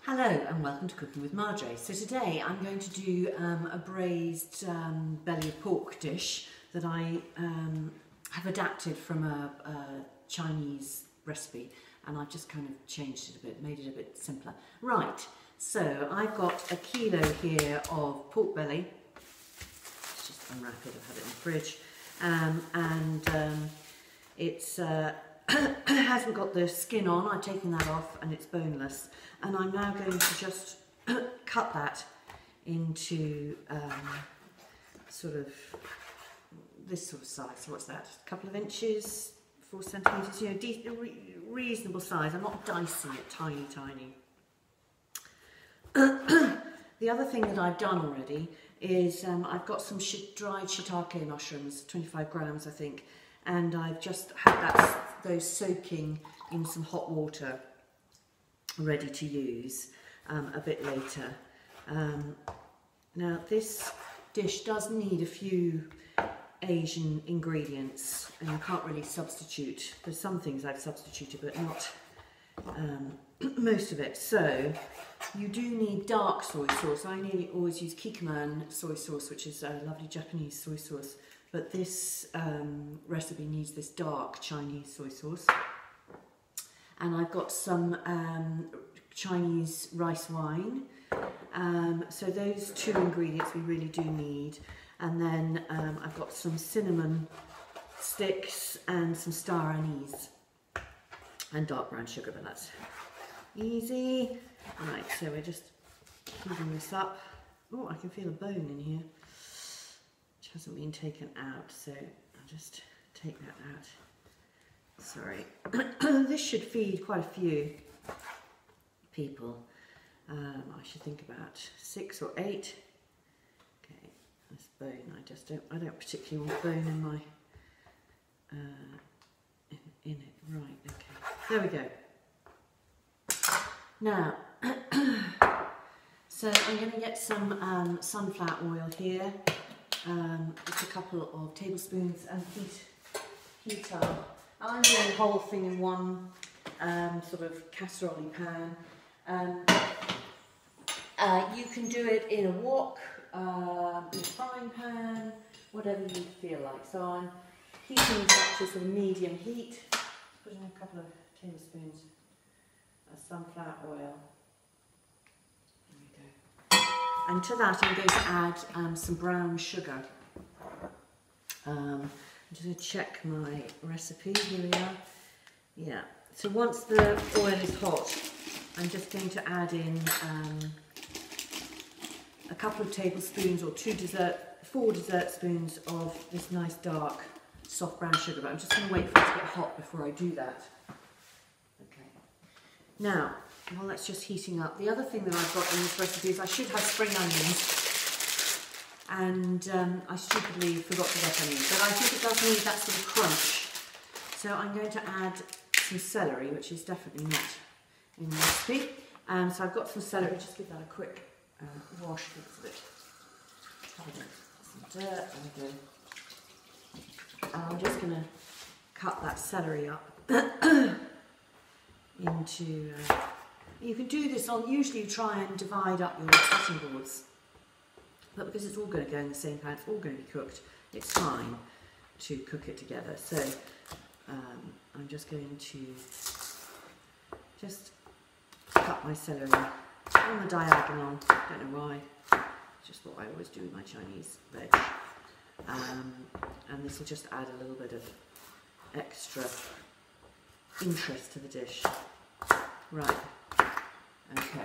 Hello and welcome to Cooking with Marjorie. So today I'm going to do a braised belly of pork dish that I have adapted from a Chinese recipe, and I've just kind of changed it a bit, made it a bit simpler. Right, so I've got a kilo here of pork belly. Let's just unwrap it, I've had it in the fridge. It's hasn't got the skin on. I've taken that off and it's boneless, and I'm now going to just cut that into sort of this sort of size. So what's that, a couple of inches, 4 centimetres, you know, reasonable size. I'm not dicing it tiny The other thing that I've done already is I've got some dried shiitake mushrooms, 25 grams I think, and I've just had those soaking in some hot water, ready to use a bit later. Now this dish does need a few Asian ingredients, and you can't really substitute. There's some things I've substituted, but not most of it. So you do need dark soy sauce. I nearly always use Kikkoman soy sauce, which is a lovely Japanese soy sauce. But this recipe needs this dark Chinese soy sauce. And I've got some Chinese rice wine. So those two ingredients we really do need. And then I've got some cinnamon sticks and some star anise. And dark brown sugar, but that's easy. Right, so we're just heating this up. Oh, I can feel a bone in here, which hasn't been taken out, so I'll just take that out. Sorry. This should feed quite a few people. I should think about 6 or 8. Okay, this bone, I don't particularly want bone in my in it. Right, okay. There we go. Now, so I'm going to get some sunflower oil here. Just a couple of tablespoons, and heat up. I'm doing the whole thing in one sort of casserole pan. You can do it in a wok, in a frying pan, whatever you feel like. So I'm heating it up to sort of medium heat. Put in a couple of tablespoons of sunflower oil. There we go. And to that I'm going to add some brown sugar. I'm just going to check my recipe. Here we are. Yeah. So once the oil is hot, I'm just going to add in a couple of tablespoons or 4 dessert spoons of this nice dark soft brown sugar. But I'm just going to wait for it to get hot before I do that. Okay. Now, while that's just heating up, the other thing that I've got in this recipe is I should have spring onions. And I stupidly forgot to get any, but I think it does need that sort of crunch. So I'm going to add some celery, which is definitely not in the recipe. So I've got some celery. Just give that a quick wash. It's a bit covered in some dirt. There we go. And I'm just going to cut that celery up into. You can do this on. Usually, you try and divide up your cutting boards. But because it's all going to go in the same pan, it's all going to be cooked, it's fine to cook it together. So I'm just going to just cut my celery on the diagonal. Don't know why, it's just what I always do with my Chinese veg. And this will just add a little bit of extra interest to the dish. Right, okay.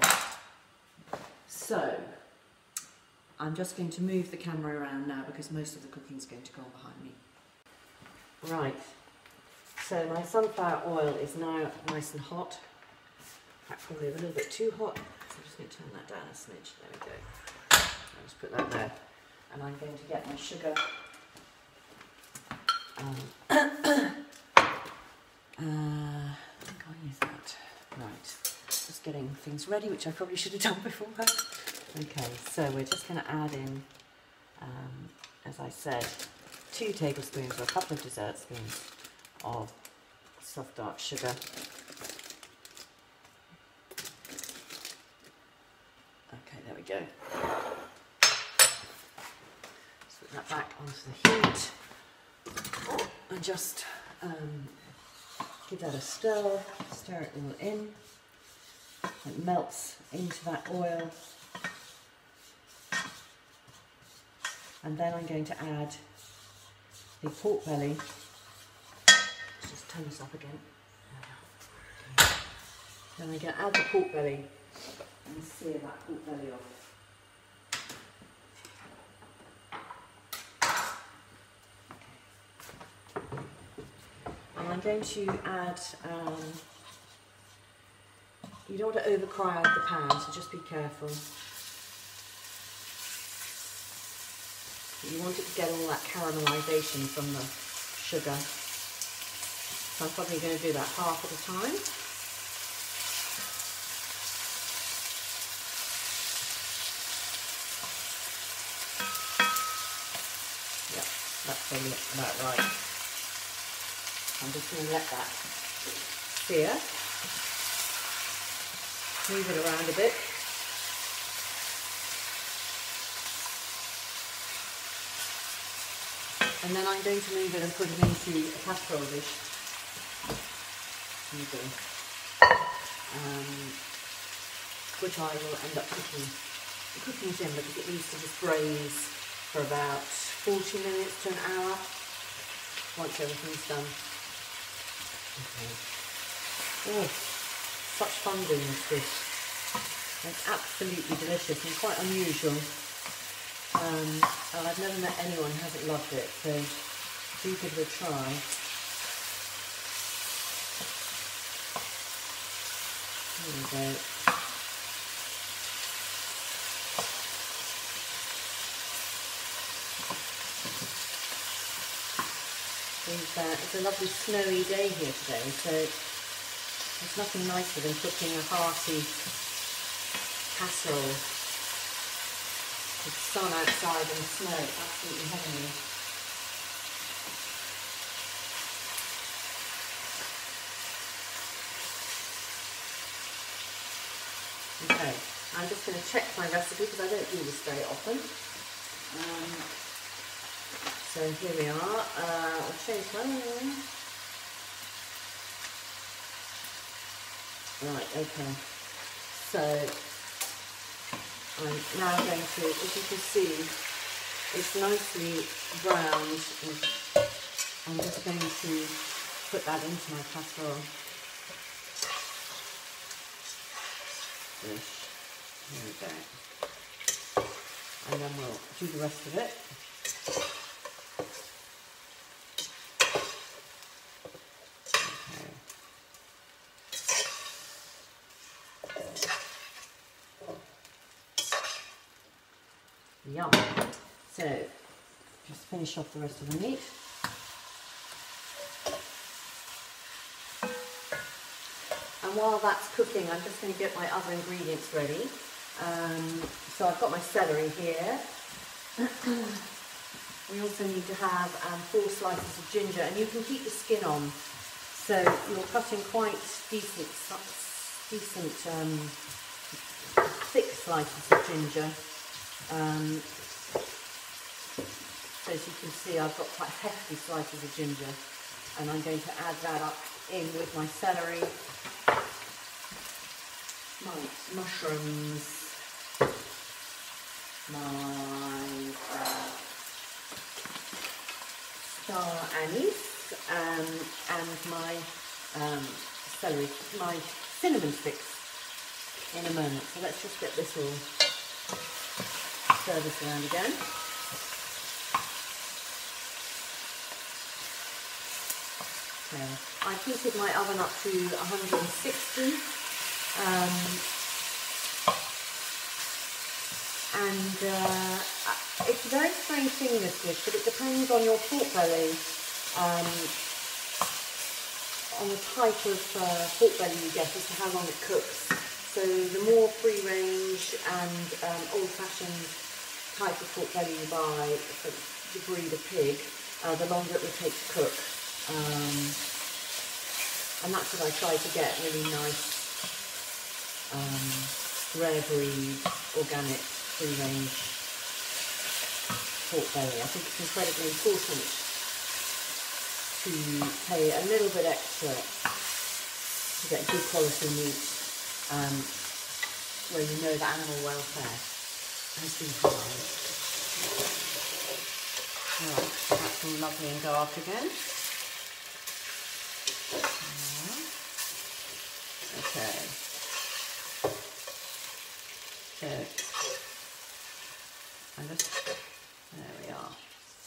So I'm just going to move the camera around now because most of the cooking is going to go on behind me. Right, so my sunflower oil is now nice and hot. In fact, probably a little bit too hot, so I'm just going to turn that down a smidge. There we go. I'll just put that there. And I'm going to get my sugar. I think I'll use that. Right, just getting things ready, which I probably should have done before. Okay, so we're just going to add in, as I said, 2 tablespoons or a couple of dessert spoons of soft dark sugar. onto the heat and just give that a stir it all in. It melts into that oil. And then I'm going to add the pork belly. Let's just turn this up again. Okay. Then I'm going to add the pork belly and sear that pork belly off. And I'm going to add, you don't want to overcrowd the pan, so just be careful. You want it to get all that caramelisation from the sugar. So I'm probably going to do that half at a time. Yeah, that's probably about right. I'm just going to let that sear. Move it around a bit. And then I'm going to move it and put it into a casserole dish. Which I will end up cooking it in, because it needs to just braise for about 40 minutes to an hour once everything's done. Okay. Oh, such fun doing this dish. It's absolutely delicious and quite unusual. And I've never met anyone who hasn't loved it, so do give it a try. There we go. It's a lovely snowy day here today, so there's nothing nicer than cooking a hearty casserole with the sun outside and snow. It's absolutely heavenly. Okay, I'm just going to check my recipe because I don't do this very often. So here we are. I'll change my name. Right, okay. So I'm now going to, as you can see, it's nicely browned. I'm just going to put that into my casserole dish. There we go. And then we'll do the rest of it. Yum. So, just finish off the rest of the meat. And while that's cooking, I'm just going to get my other ingredients ready. So I've got my celery here. We also need to have 4 slices of ginger, and you can keep the skin on. So you're cutting quite decent thick slices of ginger. So as you can see, I've got quite hefty slices of ginger, and I'm going to add that up in with my celery, my mushrooms, my star anise, and my celery, my cinnamon sticks in a moment. So let's just get this all, stir this around again. Okay. I heated my oven up to 160, it's a very strange thing, this dish, but it depends on your pork belly, on the type of pork belly you get as to how long it cooks. So the more free-range and old-fashioned type of pork belly you buy, for the breed of pig, the longer it will take to cook. And that's what I try to get, really nice, rare breed, organic, free-range pork belly. I think it's incredibly important to pay a little bit extra to get good quality meat where you know the animal welfare has been high. Right, so that's all lovely and dark again. Okay. So, there we are.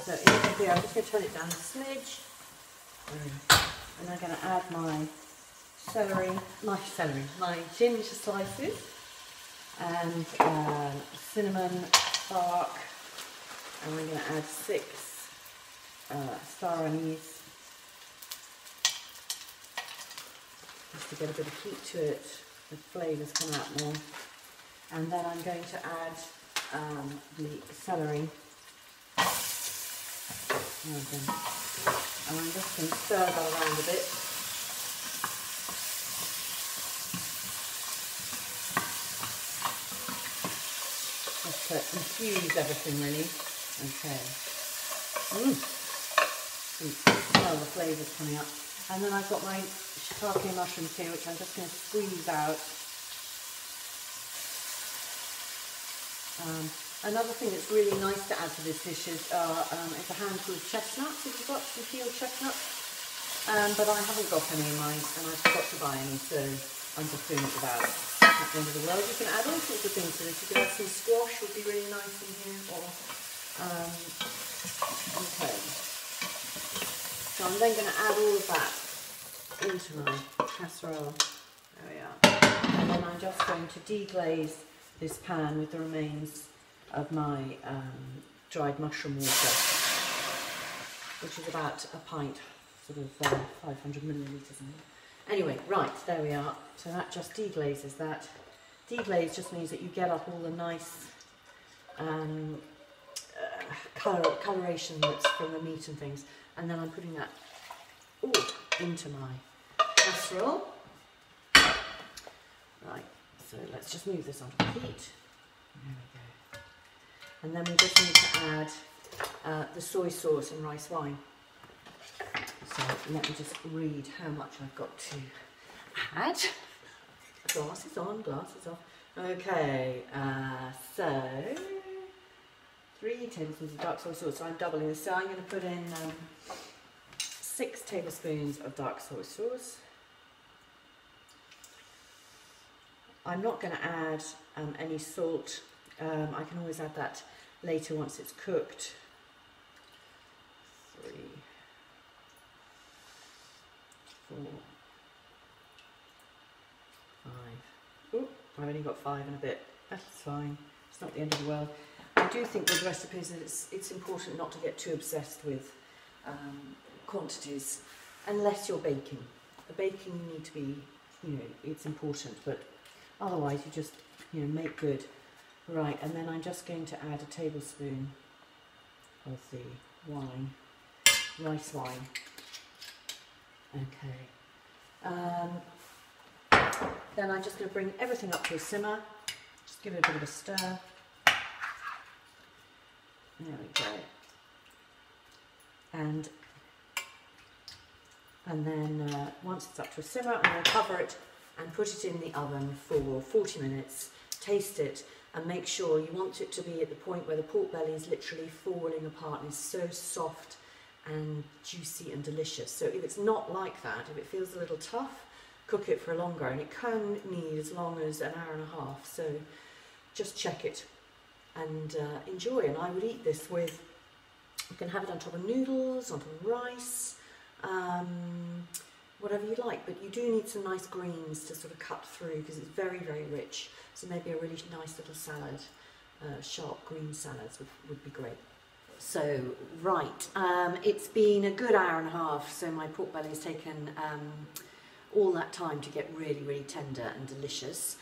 So in here, I'm just going to turn it down a smidge. And I'm going to add my ginger slices and cinnamon bark. And I'm going to add 6 star anise just to get a bit of heat to it. The flavours come out more. And then I'm going to add the celery. And I'm just going to stir that around a bit. Just to infuse everything really. Okay. You smell the flavours coming up. And then I've got my shiitake mushrooms here, which I'm just going to squeeze out. Another thing that's really nice to add to this dish is a handful of chestnuts, if you've got some peeled chestnuts. But I haven't got any in mine, and I forgot to buy any, so I'm just doing it without. At the end of the world, you can add all sorts of things to this. You can add some squash, would be really nice in here, or okay. So I'm then going to add all of that into my casserole. There we are. And then I'm just going to deglaze this pan with the remains of my dried mushroom water, which is about a pint, sort of 500 millilitres. Anyway, right, there we are. So that just deglazes that. Deglaze just means that you get up all the nice coloration that's from the meat and things. And then I'm putting that all into my casserole. Right, so let's just move this onto the heat. There we go. And then we just need to add the soy sauce and rice wine. So let me just read how much I've got to add. Glasses on, glasses off. Okay, so 3 tablespoons of dark soy sauce. So I'm doubling this. So I'm going to put in 6 tablespoons of dark soy sauce. I'm not going to add any salt. I can always add that later once it's cooked. 3, 4, 5. Oh, I've only got 5 and a bit. That's fine. It's not the end of the world. I do think with recipes that it's important not to get too obsessed with quantities unless you're baking. The baking you need to be, it's important, but otherwise you just, make good. Right, and then I'm just going to add a tablespoon of the wine, rice wine. Okay. Then I'm just going to bring everything up to a simmer. Just give it a bit of a stir. There we go. And then once it's up to a simmer, I'm going to cover it and put it in the oven for 40 minutes. Taste it and make sure you want it to be at the point where the pork belly is literally falling apart and is so soft and juicy and delicious. So if it's not like that, if it feels a little tough, cook it for longer, and it can need as long as an hour and a half. So just check it and enjoy. And I would eat this with, you can have it on top of noodles, on top of rice, whatever you like, but you do need some nice greens to sort of cut through because it's very, very rich. So maybe a really nice little salad, sharp green salads would be great. So, right, it's been a good hour and a half, so my pork belly has taken all that time to get really, really tender and delicious.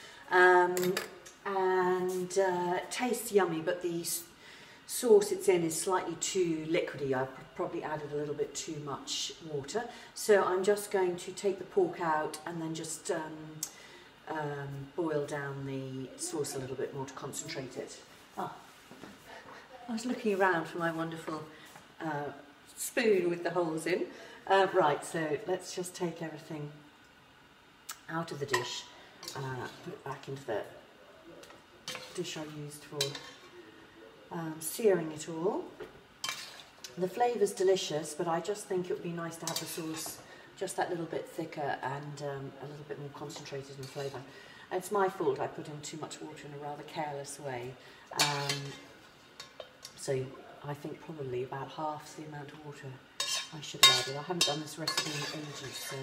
Tastes yummy, but the sauce it's in is slightly too liquidy. I probably added a little bit too much water. So I'm just going to take the pork out and then just boil down the sauce a little bit more to concentrate it. I was looking around for my wonderful spoon with the holes in. Right, so let's just take everything out of the dish, put it back into the dish I used for searing it all. The flavour's delicious, but I just think it would be nice to have the sauce just that little bit thicker and a little bit more concentrated in flavour. It's my fault, I put in too much water in a rather careless way. So I think probably about half the amount of water I should have added. I haven't done this recipe in ages, so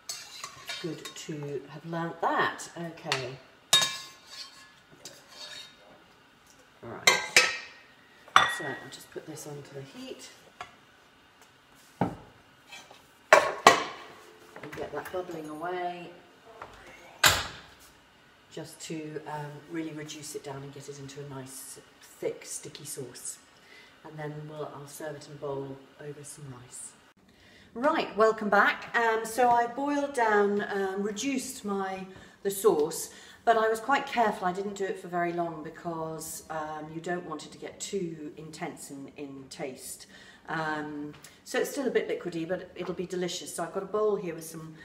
it's good to have learnt that. Okay. Alright. So I'll just put this onto the heat. And get that bubbling away. Just to really reduce it down and get it into a nice, thick, sticky sauce. And then I'll serve it in a bowl over some rice. Right, welcome back. So I boiled down, reduced the sauce, but I was quite careful. I didn't do it for very long because you don't want it to get too intense in taste. So it's still a bit liquidy, but it'll be delicious. So I've got a bowl here with some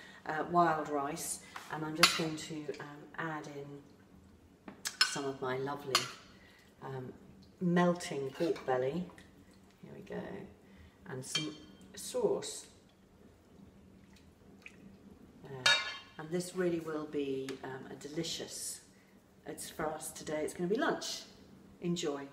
wild rice, and I'm just going to add in some of my lovely melting pork belly. Here we go. And some sauce. There. And this really will be a delicious, it's for us today, it's going to be lunch. Enjoy.